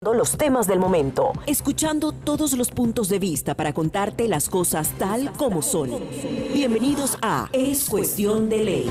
Los temas del momento, escuchando todos los puntos de vista para contarte las cosas tal como son. Bienvenidos a Es Cuestión de Ley.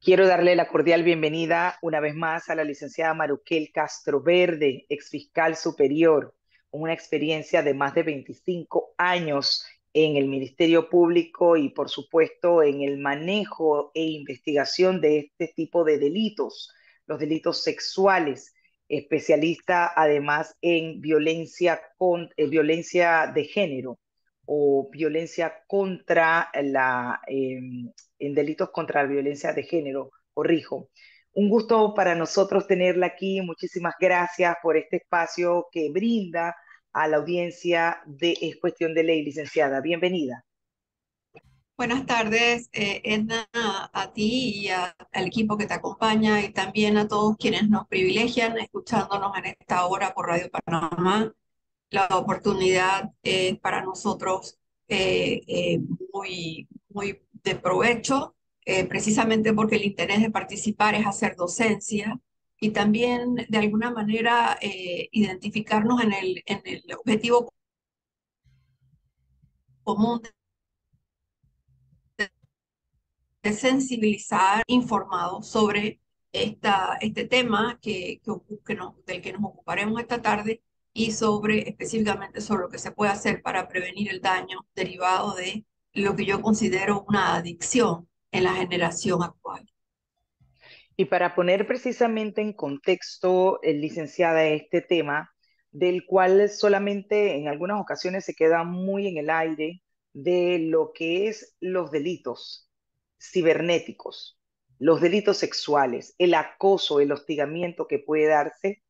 Quiero darle la cordial bienvenida una vez más a la licenciada Maruquel Castro Verde, exfiscal superior, con una experiencia de más de 25 años en el Ministerio Público y, por supuesto, en el manejo e investigación de este tipo de delitos, los delitos sexuales, especialista además en violencia de género o violencia contra en delitos contra la violencia de género, corrijo. Un gusto para nosotros tenerla aquí. Muchísimas gracias por este espacio que brinda a la audiencia de Es Cuestión de Ley, licenciada. Bienvenida. Buenas tardes, Edna, a ti y al equipo que te acompaña y también a todos quienes nos privilegian escuchándonos en esta hora por Radio Panamá. La oportunidad es para nosotros muy de provecho, precisamente porque el interés de participar es hacer docencia y también de alguna manera identificarnos en el objetivo común de sensibilizar, informados sobre este tema del que nos ocuparemos esta tarde y específicamente sobre lo que se puede hacer para prevenir el daño derivado de lo que yo considero una adicción en la generación actual. Y para poner precisamente en contexto, licenciada, este tema, del cual solamente en algunas ocasiones se queda muy en el aire, de lo que es los delitos cibernéticos, los delitos sexuales, el acoso, el hostigamiento que puede darse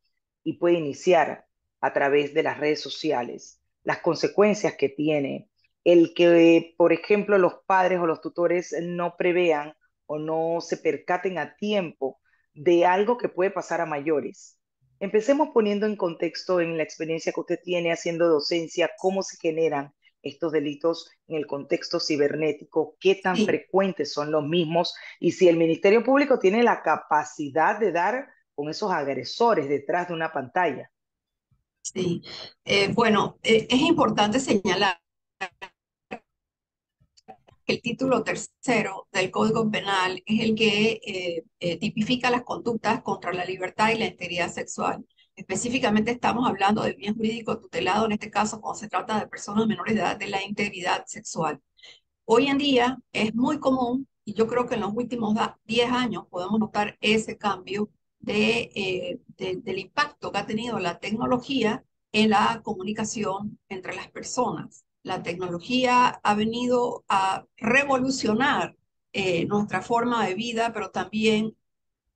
y puede iniciar a través de las redes sociales, las consecuencias que tiene, el que, por ejemplo, los padres o los tutores no prevean o no se percaten a tiempo de algo que puede pasar a mayores. Empecemos poniendo en contexto en la experiencia que usted tiene haciendo docencia, cómo se generan estos delitos en el contexto cibernético, qué tan Sí, frecuentes son los mismos y si el Ministerio Público tiene la capacidad de dar con esos agresores detrás de una pantalla. sí. Bueno, es importante señalar que el título tercero del Código Penal es el que tipifica las conductas contra la libertad y la integridad sexual. Específicamente estamos hablando del bien jurídico tutelado, en este caso cuando se trata de personas menores de edad, de la integridad sexual. Hoy en día es muy común, y yo creo que en los últimos 10 años podemos notar ese cambio del impacto que ha tenido la tecnología en la comunicación entre las personas. La tecnología ha venido a revolucionar nuestra forma de vida, pero también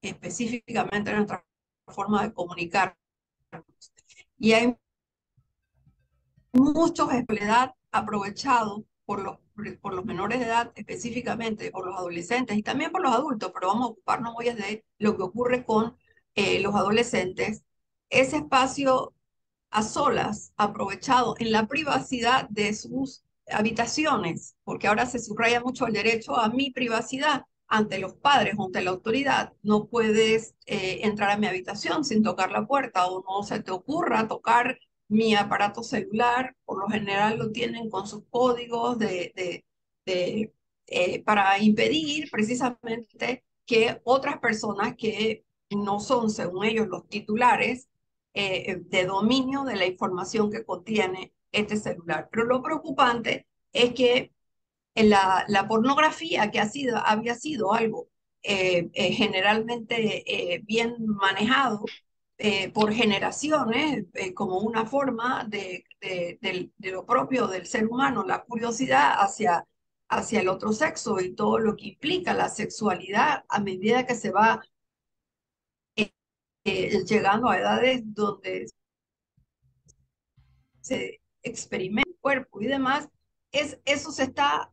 específicamente nuestra forma de comunicar. Y hay muchos empleados aprovechados por los menores de edad, específicamente por los adolescentes y también por los adultos, pero vamos a ocuparnos hoy de lo que ocurre con los adolescentes. Ese espacio a solas, aprovechado en la privacidad de sus habitaciones, porque ahora se subraya mucho el derecho a mi privacidad ante los padres o ante la autoridad. No puedes entrar a mi habitación sin tocar la puerta o no se te ocurra tocar mi aparato celular. Por lo general lo tienen con sus códigos para impedir precisamente que otras personas que no son, según ellos, los titulares de dominio de la información que contiene este celular. Pero lo preocupante es que la pornografía, que había sido algo generalmente bien manejado por generaciones, como una forma de lo propio del ser humano, la curiosidad hacia el otro sexo y todo lo que implica la sexualidad a medida que se va llegando a edades donde se experimenta el cuerpo y demás, eso se está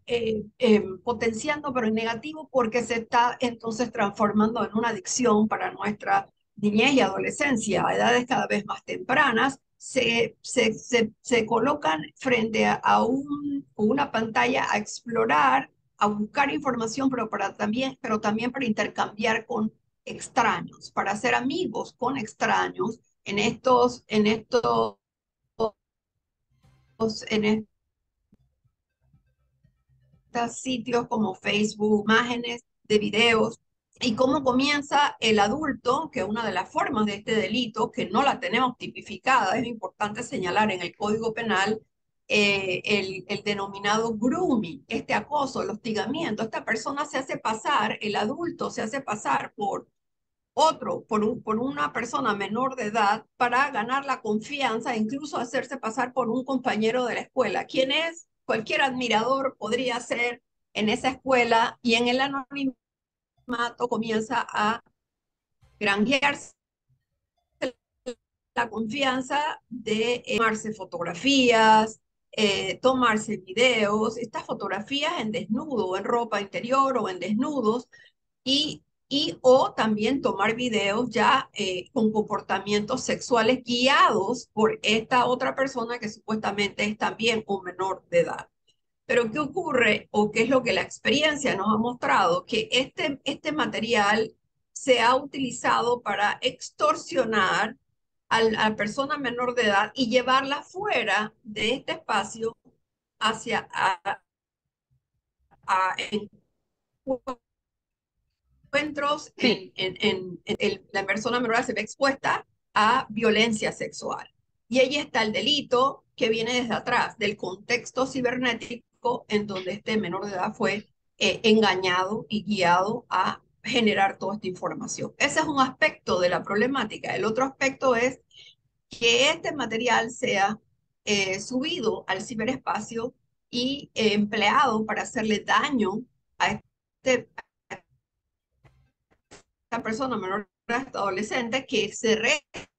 potenciando, pero en negativo, porque se está entonces transformando en una adicción para nuestra niñez y adolescencia. A edades cada vez más tempranas, se colocan frente una pantalla a explorar, a buscar información, pero también para intercambiar con extraños, para ser amigos con extraños en estos sitios como Facebook, imágenes de videos, y cómo comienza el adulto, que una de las formas de este delito, que no la tenemos tipificada, es importante señalar en el Código Penal, el denominado grooming, este acoso, el hostigamiento. Esta persona se hace pasar, el adulto se hace pasar por por una persona menor de edad para ganar la confianza e incluso hacerse pasar por un compañero de la escuela. ¿Quién es? Cualquier admirador podría ser en esa escuela, y en el anonimato comienza a granjearse la confianza de tomarse fotografías, tomarse videos, estas fotografías en desnudo, en ropa interior o en desnudos, o también tomar videos ya con comportamientos sexuales guiados por esta otra persona que supuestamente es también un menor de edad. Pero ¿qué ocurre, o qué es lo que la experiencia nos ha mostrado? Que este material se ha utilizado para extorsionar a la persona menor de edad y llevarla fuera de este espacio hacia a encuentros Sí, la persona menor se ve expuesta a violencia sexual. Y ahí está el delito que viene desde atrás, del contexto cibernético en donde este menor de edad fue engañado y guiado a generar toda esta información. Ese es un aspecto de la problemática. El otro aspecto es que este material sea subido al ciberespacio y empleado para hacerle daño a esta persona menor adolescente que se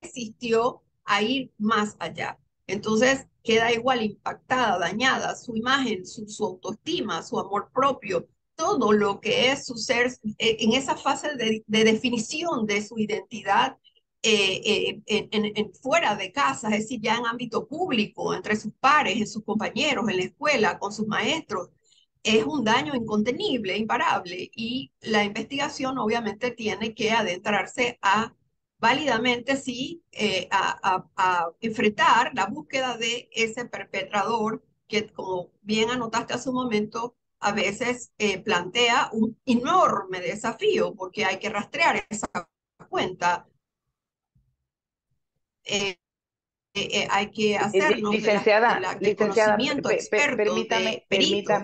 resistió a ir más allá. Entonces queda igual impactada, dañada su imagen, su autoestima, su amor propio, todo lo que es su ser en esa fase de definición de su identidad fuera de casa, es decir, ya en ámbito público, entre sus pares, en sus compañeros, en la escuela, con sus maestros. Es un daño incontenible, imparable, y la investigación obviamente tiene que adentrarse a válidamente sí a enfrentar la búsqueda de ese perpetrador que, como bien anotaste hace un momento, a veces plantea un enorme desafío porque hay que rastrear esa cuenta. Hay que hacernos del licenciada, conocimiento experto de peritos.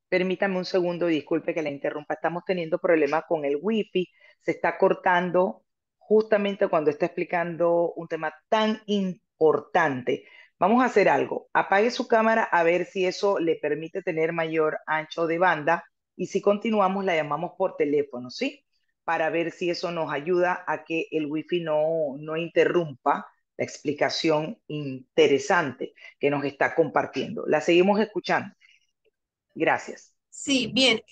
permítame un segundo, disculpe que la interrumpa. Estamos teniendo problemas con el wifi. Se está cortando justamente cuando está explicando un tema tan importante. Vamos a hacer algo. Apague su cámara a ver si eso le permite tener mayor ancho de banda, y si continuamos la llamamos por teléfono, ¿sí? Para ver si eso nos ayuda a que el wifi no interrumpa la explicación interesante que nos está compartiendo. La seguimos escuchando. Gracias. Sí, bien.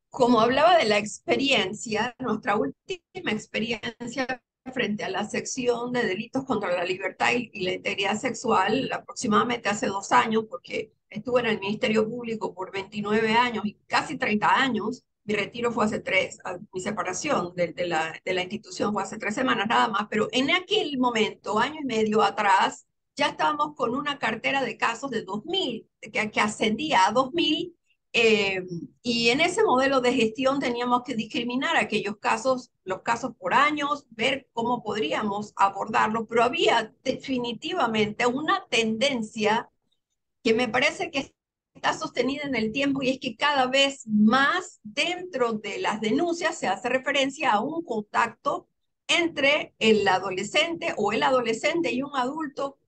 Como hablaba de la experiencia, nuestra última experiencia frente a la sección de delitos contra la libertad y la integridad sexual, aproximadamente hace 2 años, porque estuve en el Ministerio Público por 29 años y casi 30 años. Mi retiro fue hace 3, mi separación de la institución fue hace 3 semanas nada más, pero en aquel momento, año y medio atrás, ya estábamos con una cartera de casos de 2.000, que ascendía a 2.000. Y en ese modelo de gestión teníamos que discriminar aquellos casos, los casos por años, ver cómo podríamos abordarlo, pero había definitivamente una tendencia que me parece que está sostenida en el tiempo, y es que cada vez más dentro de las denuncias se hace referencia a un contacto entre el adolescente o el adolescente y un adulto,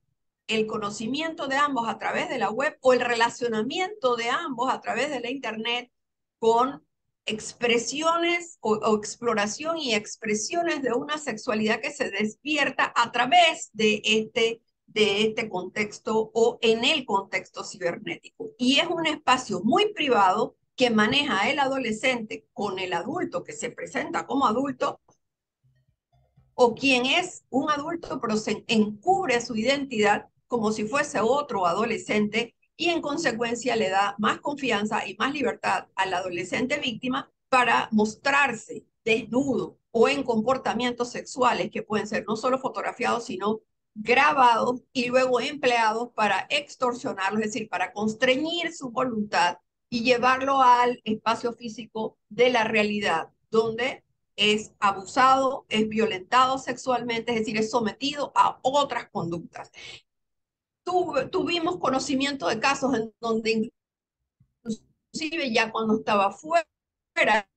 el conocimiento de ambos a través de la web o el relacionamiento de ambos a través de la internet, con expresiones o exploración y expresiones de una sexualidad que se despierta a través de este contexto o en el contexto cibernético. Y es un espacio muy privado que maneja el adolescente con el adulto que se presenta como adulto, o quien es un adulto pero se encubre su identidad como si fuese otro adolescente, y en consecuencia le da más confianza y más libertad al adolescente víctima para mostrarse desnudo o en comportamientos sexuales que pueden ser no solo fotografiados, sino grabados y luego empleados para extorsionarlo, es decir, para constreñir su voluntad y llevarlo al espacio físico de la realidad, donde es abusado, es violentado sexualmente, es decir, es sometido a otras conductas. Tuvimos conocimiento de casos en donde inclusive ya cuando estaba fuera,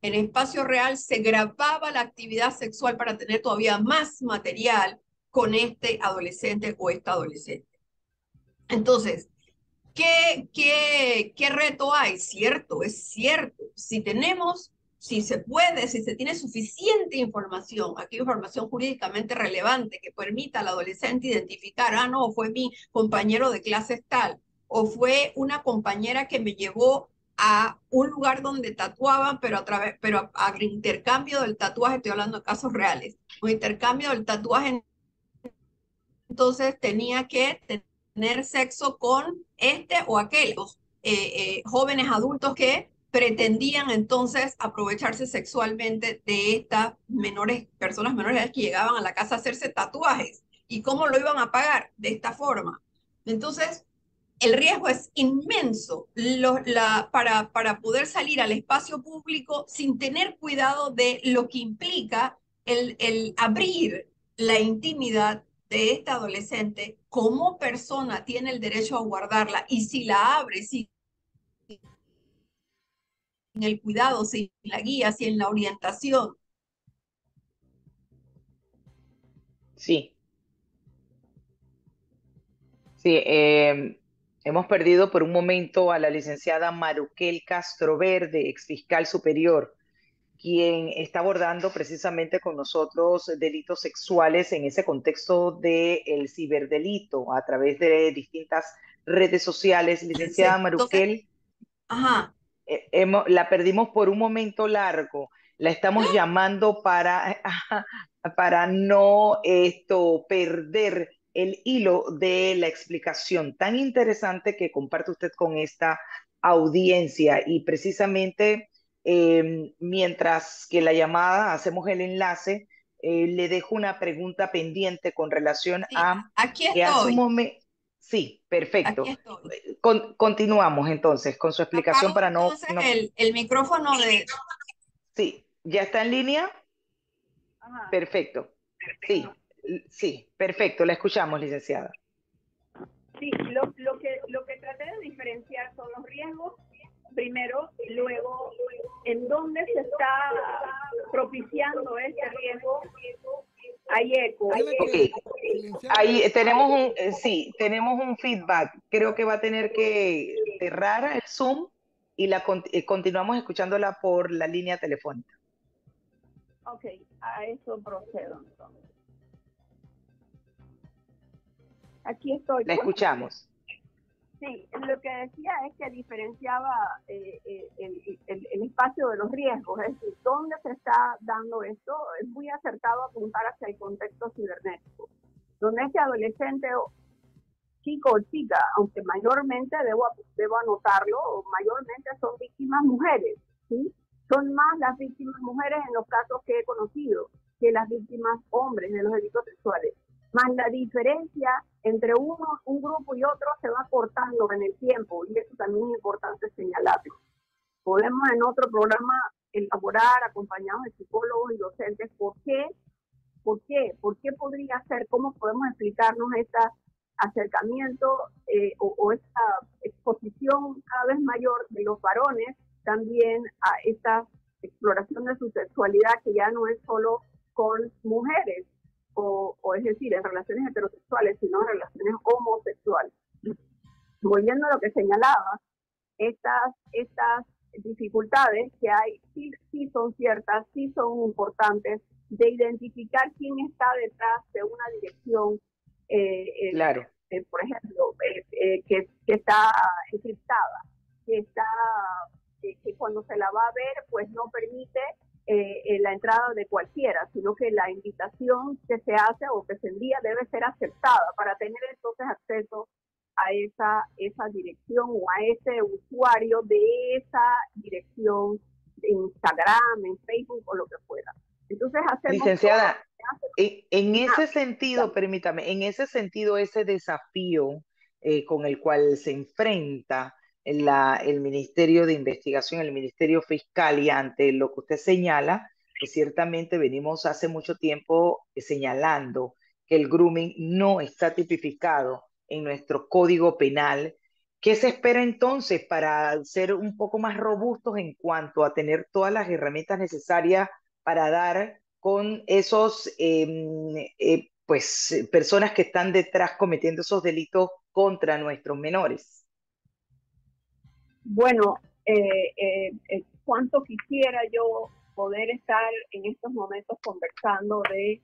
en espacio real, se grababa la actividad sexual para tener todavía más material con este adolescente o esta adolescente. Entonces, ¿qué reto hay? Cierto, es cierto. Si se puede, si se tiene suficiente información, aquí información jurídicamente relevante que permita al adolescente identificar, ah, no, fue mi compañero de clase tal, o fue una compañera que me llevó a un lugar donde tatuaban, pero a intercambio del tatuaje, estoy hablando de casos reales, o intercambio del tatuaje, entonces tenía que tener sexo con este o aquellos jóvenes adultos que pretendían entonces aprovecharse sexualmente de estas personas menores que llegaban a la casa a hacerse tatuajes. ¿Y cómo lo iban a pagar? De esta forma. Entonces, el riesgo es inmenso para poder salir al espacio público sin tener cuidado de lo que implica el abrir la intimidad de esta adolescente. Como persona tiene el derecho a guardarla, y si la abre sin el cuidado, sin la guía, sin la orientación. Sí, sí. Hemos perdido por un momento a la licenciada Maruquel Castro Verde, ex fiscal superior, quien está abordando precisamente con nosotros delitos sexuales en ese contexto del ciberdelito a través de distintas redes sociales. Licenciada Entonces, Maruquel, ajá. la perdimos por un momento largo. La estamos llamando para no perder el hilo de la explicación tan interesante que comparte usted con esta audiencia. Y precisamente mientras que la llamada hacemos el enlace, le dejo una pregunta pendiente con relación Sí, a aquí que hace un estoy, momento. Sí, aquí perfecto. estoy. Continuamos entonces con su explicación Apago para entonces el micrófono de... Sí, ¿ya está en línea? Ajá. Perfecto. Sí, sí, perfecto. La escuchamos, licenciada. Sí, lo que traté de diferenciar son los riesgos primero, y luego en dónde se está propiciando este riesgo. Hay eco. Ok, ahí tenemos sí, tenemos un feedback. Creo que va a tener que cerrar el Zoom y continuamos escuchándola por la línea telefónica. Ok, a eso procedo entonces. Aquí estoy, La pues. escuchamos. Sí, lo que decía es que diferenciaba el espacio de los riesgos, es decir, dónde se está dando esto. Es muy acertado apuntar hacia el contexto cibernético, donde este adolescente, chico o chica, aunque mayormente, debo anotarlo, mayormente son víctimas mujeres, ¿sí? Son más las víctimas mujeres en los casos que he conocido que las víctimas hombres de los delitos sexuales. Más la diferencia entre un grupo y otro se va cortando en el tiempo, y eso también es importante señalarlo. Podemos en otro programa elaborar, acompañados de psicólogos y docentes, ¿por qué? ¿Por qué? ¿Por qué podría ser? ¿Cómo podemos explicarnos este acercamiento o esta exposición cada vez mayor de los varones también a esta exploración de su sexualidad, que ya no es solo con mujeres, o es decir, en relaciones heterosexuales, sino en relaciones homosexuales? Volviendo a lo que señalaba, estas dificultades que hay sí son ciertas, sí son importantes, de identificar quién está detrás de una dirección, Claro. por ejemplo, que está encriptada, que cuando se la va a ver, pues no permite la entrada de cualquiera, sino que la invitación que se hace o que se envía debe ser aceptada para tener entonces acceso a esa dirección o a ese usuario de esa dirección Instagram, en Facebook o lo que fuera. Entonces hacemos Licenciada, en una ese sentido, permítame, en ese sentido, ese desafío con el cual se enfrenta el Ministerio de Investigación, el Ministerio Fiscal, y ante lo que usted señala, pues ciertamente venimos hace mucho tiempo señalando que el grooming no está tipificado en nuestro Código Penal. ¿Qué se espera entonces para ser un poco más robustos en cuanto a tener todas las herramientas necesarias para dar con esos personas que están detrás cometiendo esos delitos contra nuestros menores? Bueno, cuánto quisiera yo poder estar en estos momentos conversando de,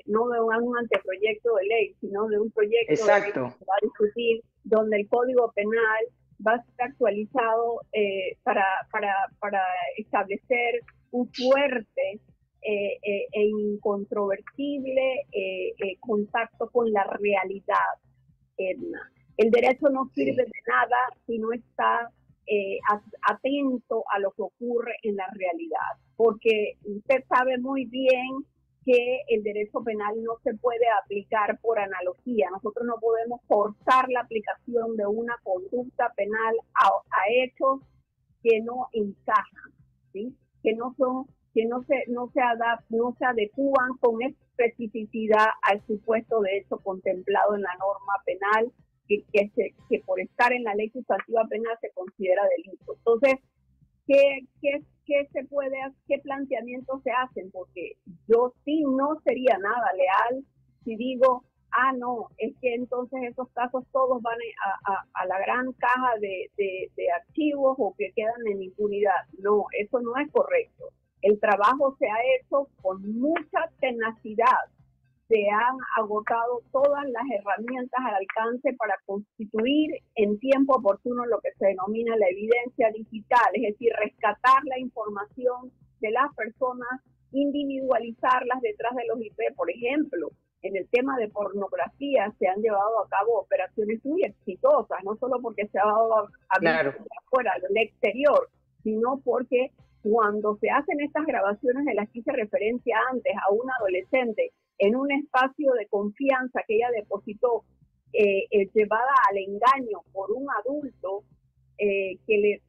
no de un anteproyecto de ley, sino de un proyecto de ley Exacto. que se va a discutir, donde el Código Penal va a ser actualizado para establecer un fuerte e incontrovertible contacto con la realidad, Edna. El derecho no sirve de nada si no está atento a lo que ocurre en la realidad, porque usted sabe muy bien que el derecho penal no se puede aplicar por analogía. Nosotros no podemos forzar la aplicación de una conducta penal a hechos que no encajan, ¿sí? Que no son, que no se adecúan con especificidad al supuesto de hecho contemplado en la norma penal, que por estar en la ley sustantiva penal se considera delito. Entonces, ¿qué planteamientos se hacen? Porque yo sí no sería nada leal si digo, no, es que entonces esos casos todos van a la gran caja de archivos o que quedan en impunidad. No, eso no es correcto. El trabajo se ha hecho con mucha tenacidad. Se han agotado todas las herramientas al alcance para constituir en tiempo oportuno lo que se denomina la evidencia digital, es decir, rescatar la información de las personas, individualizarlas detrás de los IP. Por ejemplo, en el tema de pornografía se han llevado a cabo operaciones muy exitosas, no solo porque se ha dado a Claro. afuera, del exterior, sino porque cuando se hacen estas grabaciones de las que hice referencia antes a un adolescente en un espacio de confianza que ella depositó, llevada al engaño por un adulto que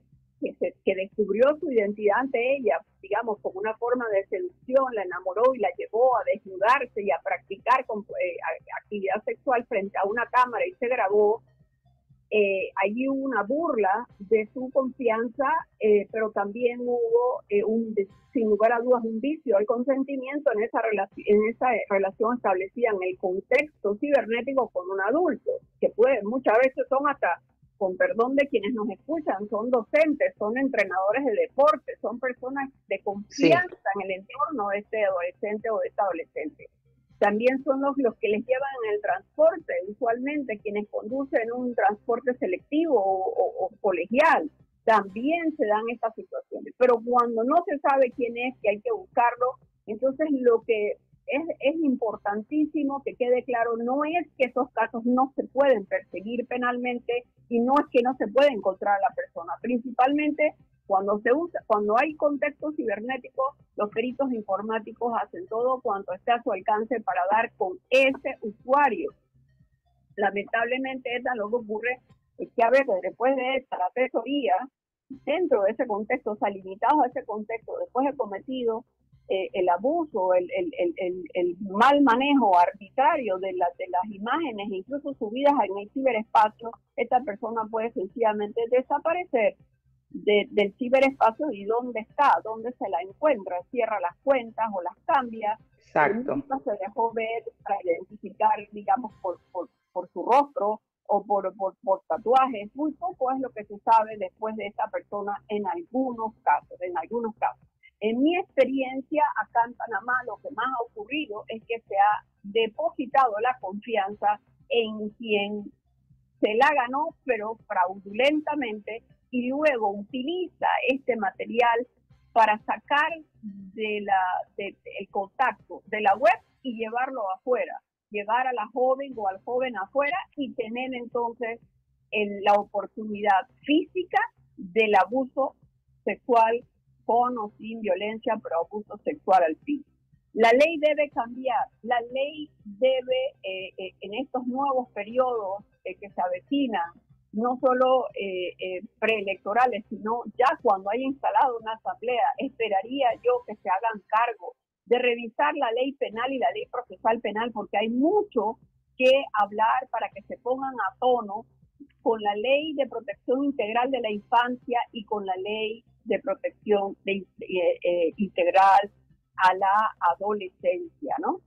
descubrió su identidad ante ella, digamos, como una forma de seducción, la enamoró y la llevó a desnudarse y a practicar actividad sexual frente a una cámara y se grabó. Allí hubo una burla de su confianza, pero también hubo, sin lugar a dudas, un vicio al consentimiento en esa relación establecida en el contexto cibernético con un adulto, que muchas veces son hasta, con perdón de quienes nos escuchan, son docentes, son entrenadores de deporte, son personas de confianza en el entorno de este adolescente o de esta adolescente. También son los que les llevan en el transporte, usualmente quienes conducen un transporte selectivo o colegial. También se dan estas situaciones. Pero cuando no se sabe quién es, que hay que buscarlo, entonces lo que es importantísimo que quede claro, no es que esos casos no se pueden perseguir penalmente y no es que no se puede encontrar a la persona. Principalmente cuando hay contexto cibernético, los peritos informáticos hacen todo cuanto esté a su alcance para dar con ese usuario. Lamentablemente, lo que ocurre es que a veces después de esta, la asesoría, dentro de ese contexto, o sea, limitado a ese contexto, después de cometido el abuso, el mal manejo arbitrario de las imágenes, incluso subidas en el ciberespacio, esta persona puede sencillamente desaparecer del ciberespacio y dónde está, dónde se la encuentra, cierra las cuentas o las cambia. Exacto. Nunca se dejó ver para identificar, digamos, por su rostro o por tatuajes. Muy poco es lo que se sabe después de esta persona en algunos casos. En mi experiencia acá en Panamá, lo que más ha ocurrido es que se ha depositado la confianza en quien se la ganó, pero fraudulentamente, y luego utiliza este material para sacar del contacto de la web y llevarlo afuera, llevar a la joven o al joven afuera y tener entonces la oportunidad física del abuso sexual con o sin violencia por abuso sexual al fin. La ley debe cambiar, la ley debe, en estos nuevos periodos que se avecinan, no solo preelectorales, sino ya cuando haya instalado una asamblea, esperaría yo que se hagan cargo de revisar la ley penal y la ley procesal penal, porque hay mucho que hablar para que se pongan a tono con la ley de protección integral de la infancia y con la ley de protección integral a la adolescencia, ¿no?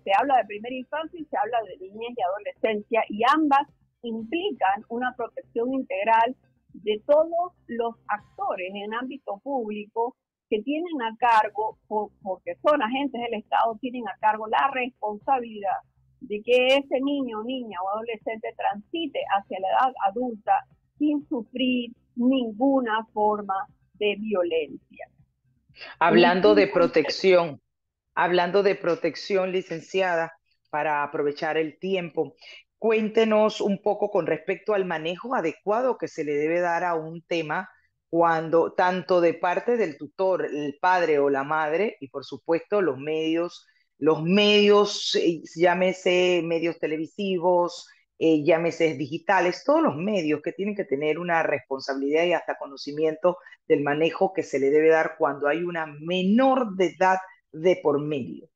Se habla de primera infancia y se habla de niñez y adolescencia, y ambas implican una protección integral de todos los actores en ámbito público que tienen a cargo, porque son agentes del Estado, tienen a cargo la responsabilidad de que ese niño, niña o adolescente transite hacia la edad adulta sin sufrir ninguna forma de violencia. Hablando de protección, licenciada, para aprovechar el tiempo, cuéntenos un poco con respecto al manejo adecuado que se le debe dar a un tema cuando tanto de parte del tutor, el padre o la madre, y por supuesto los medios, llámese medios televisivos, llámese digitales, todos los medios que tienen que tener una responsabilidad y hasta conocimiento del manejo que se le debe dar cuando hay una menor de edad de por medio.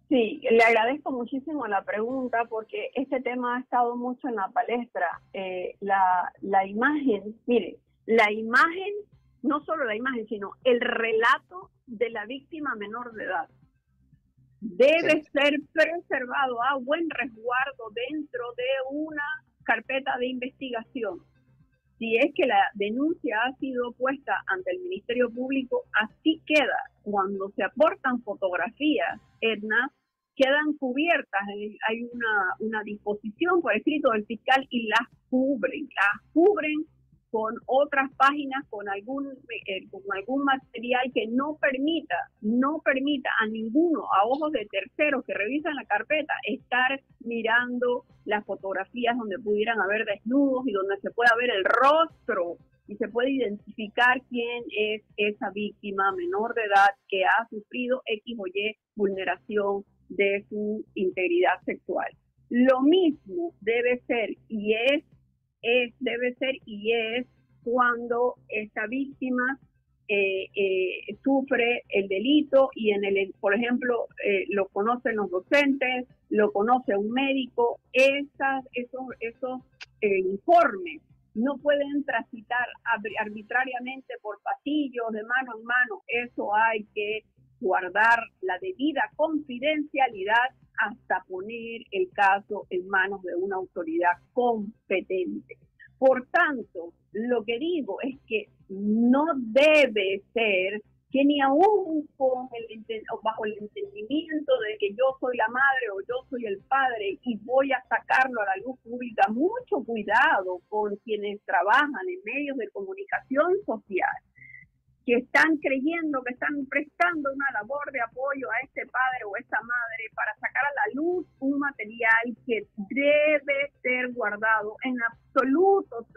Sí, le agradezco muchísimo la pregunta porque este tema ha estado mucho en la palestra. La imagen, mire, la imagen, no solo la imagen, sino el relato de la víctima menor de edad debe ser preservado a buen resguardo dentro de una carpeta de investigación. Si es que la denuncia ha sido puesta ante el Ministerio Público, así queda. Cuando se aportan fotografías, Edna, quedan cubiertas, hay una disposición por escrito del fiscal y las cubren con otras páginas, con algún material que no permita a ninguno, a ojos de terceros que revisan la carpeta, estar mirando las fotografías donde pudieran haber desnudos y donde se pueda ver el rostro y se puede identificar quién es esa víctima menor de edad que ha sufrido X o Y vulneración de su integridad sexual. Lo mismo debe ser y es cuando esta víctima sufre el delito y por ejemplo, lo conocen los docentes, lo conoce un médico. Esos informes no pueden transitar arbitrariamente por pasillos de mano en mano. Eso hay que guardar la debida confidencialidad hasta poner el caso en manos de una autoridad competente. Por tanto, lo que digo es que no debe ser que ni aún bajo el entendimiento de que yo soy la madre o yo soy el padre y voy a sacarlo a la luz pública, mucho cuidado con quienes trabajan en medios de comunicación social, que están creyendo que están prestando una labor de apoyo a este padre o esta madre para sacar a la luz un material que debe ser guardado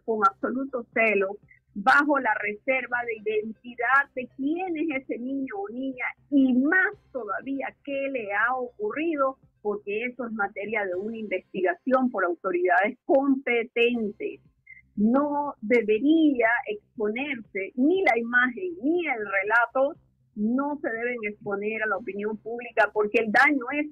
con absoluto celo, bajo la reserva de identidad de quién es ese niño o niña y más todavía qué le ha ocurrido, porque eso es materia de una investigación por autoridades competentes. No debería exponerse ni la imagen ni el relato, no se deben exponer a la opinión pública porque el daño es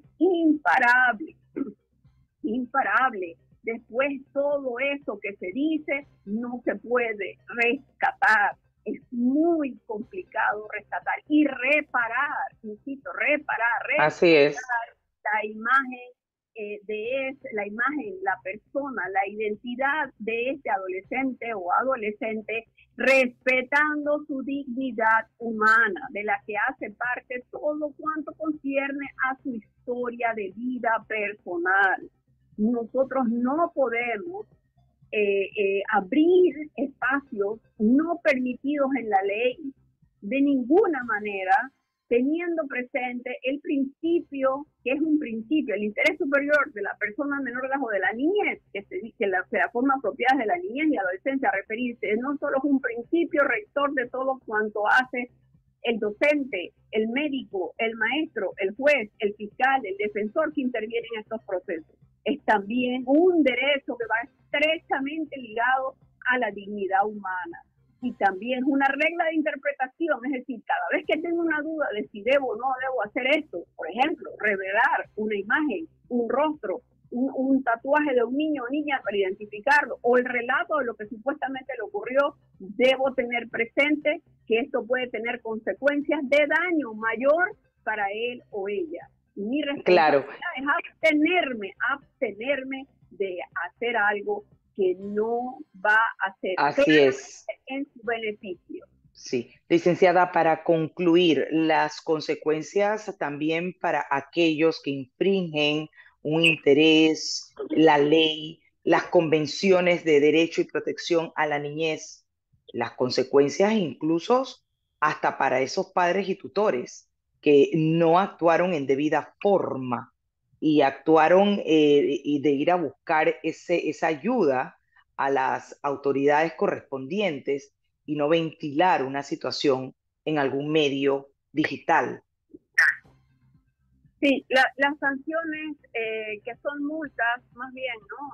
imparable. Después todo eso que se dice no se puede rescatar. Es muy complicado rescatar y reparar, insisto, Así es. La imagen la persona, la identidad de este adolescente o adolescente, respetando su dignidad humana, de la que hace parte todo cuanto concierne a su historia de vida personal. Nosotros no podemos abrir espacios no permitidos en la ley de ninguna manera teniendo presente el principio, que es un principio, el interés superior de la persona menor de edad o de la niñez, que se dice la forma apropiada de la niñez y adolescencia a referirse, no solo es un principio rector de todo cuanto hace el docente, el médico, el maestro, el juez, el fiscal, el defensor que interviene en estos procesos. Es también un derecho que va estrechamente ligado a la dignidad humana. Y también una regla de interpretación, es decir, cada vez que tengo una duda de si debo o no debo hacer esto, por ejemplo, revelar una imagen, un rostro, un tatuaje de un niño o niña para identificarlo, o el relato de lo que supuestamente le ocurrió, debo tener presente que esto puede tener consecuencias de daño mayor para él o ella. Y mi responsabilidad es abstenerme de hacer algo que no va a ser en su beneficio. Sí, licenciada, para concluir, las consecuencias también para aquellos que infringen un interés, la ley, las convenciones de derecho y protección a la niñez, las consecuencias incluso hasta para esos padres y tutores que no actuaron en debida forma y actuaron y de ir a buscar esa ayuda a las autoridades correspondientes y no ventilar una situación en algún medio digital. Sí, las sanciones que son multas, más bien, ¿no?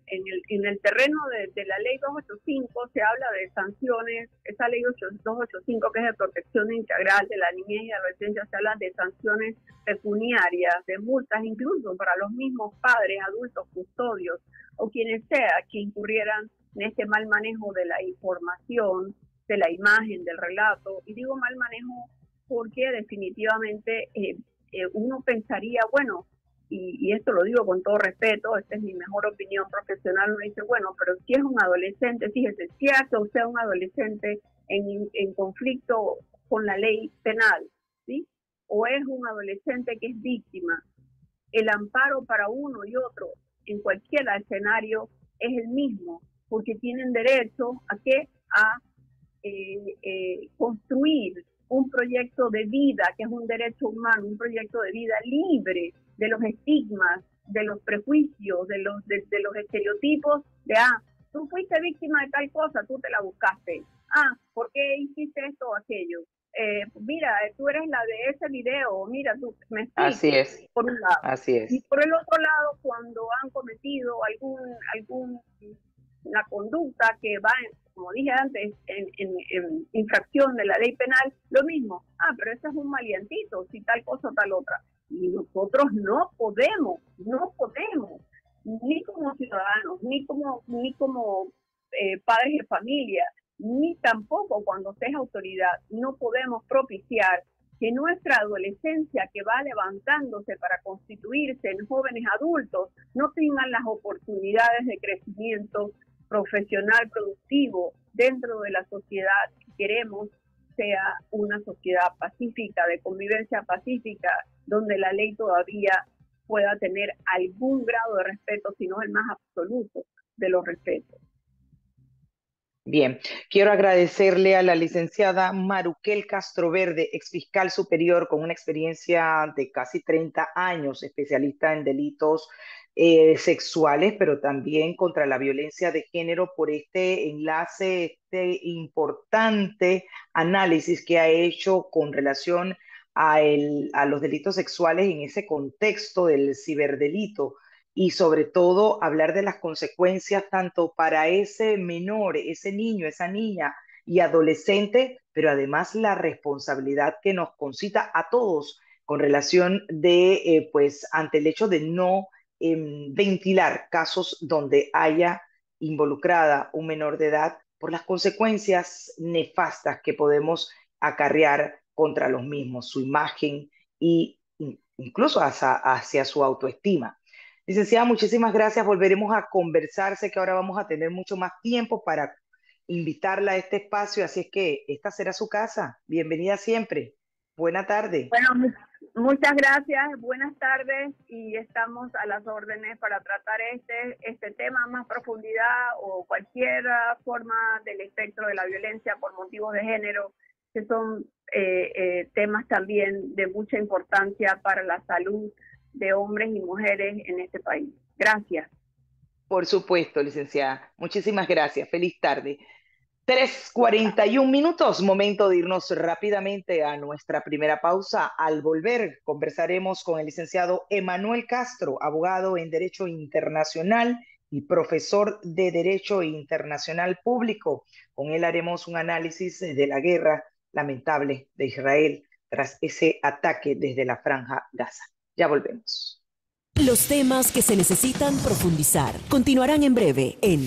En el terreno de la ley 285 se habla de sanciones, esa ley 285 que es de protección integral de la niñez y adolescencia, se habla de sanciones pecuniarias, de multas incluso para los mismos padres, adultos, custodios o quienes sea que incurrieran en este mal manejo de la información, de la imagen, del relato. Y digo mal manejo porque definitivamente uno pensaría, bueno, y esto lo digo con todo respeto, esta es mi mejor opinión profesional, uno dice, bueno, pero si es un adolescente, fíjese, si es que sea un adolescente en conflicto con la ley penal, ¿sí? O es un adolescente que es víctima, el amparo para uno y otro en cualquier escenario es el mismo, porque tienen derecho a ¿qué? A construir un proyecto de vida, que es un derecho humano, un proyecto de vida libre de los estigmas, de los prejuicios, de los estereotipos, de, tú fuiste víctima de tal cosa, tú te la buscaste. ¿Por qué hiciste esto o aquello? Mira, tú eres la de ese video, mira, tú me explico. Así es. Por un lado. Así es. Y por el otro lado, cuando han cometido una conducta que va, como dije antes, en infracción de la ley penal, lo mismo. Pero ese es un maleantito, si tal cosa o tal otra. Y nosotros no podemos, ni como ciudadanos, ni como padres de familia, ni tampoco cuando se es autoridad, no podemos propiciar que nuestra adolescencia que va levantándose para constituirse en jóvenes adultos no tengan las oportunidades de crecimiento profesional productivo dentro de la sociedad que queremos sea una sociedad pacífica, de convivencia pacífica, donde la ley todavía pueda tener algún grado de respeto, si no el más absoluto de los respetos. Bien, quiero agradecerle a la licenciada Maruquel Castroverde, exfiscal superior con una experiencia de casi 30 años, especialista en delitos sexuales, pero también contra la violencia de género, por este enlace, este importante análisis que ha hecho con relación a los delitos sexuales en ese contexto del ciberdelito y sobre todo hablar de las consecuencias tanto para ese menor, ese niño, esa niña y adolescente, pero además la responsabilidad que nos concita a todos con relación de, pues, ante el hecho de no ventilar casos donde haya involucrada un menor de edad por las consecuencias nefastas que podemos acarrear contra los mismos, su imagen e incluso hacia su autoestima. Licenciada, muchísimas gracias. Volveremos a conversar. Sé que ahora vamos a tener mucho más tiempo para invitarla a este espacio, así es que esta será su casa. Bienvenida siempre. Buena tarde. Bueno, muchas gracias. Buenas tardes y estamos a las órdenes para tratar este tema a más profundidad o cualquier forma del espectro de la violencia por motivos de género que son temas también de mucha importancia para la salud de hombres y mujeres en este país. Gracias. Por supuesto, licenciada. Muchísimas gracias. Feliz tarde. 3:41, momento de irnos rápidamente a nuestra primera pausa. Al volver, conversaremos con el licenciado Emanuel Castro, abogado en Derecho Internacional y profesor de Derecho Internacional Público. Con él haremos un análisis de la guerra lamentable de Israel tras ese ataque desde la Franja Gaza. Ya volvemos. Los temas que se necesitan profundizar continuarán en breve en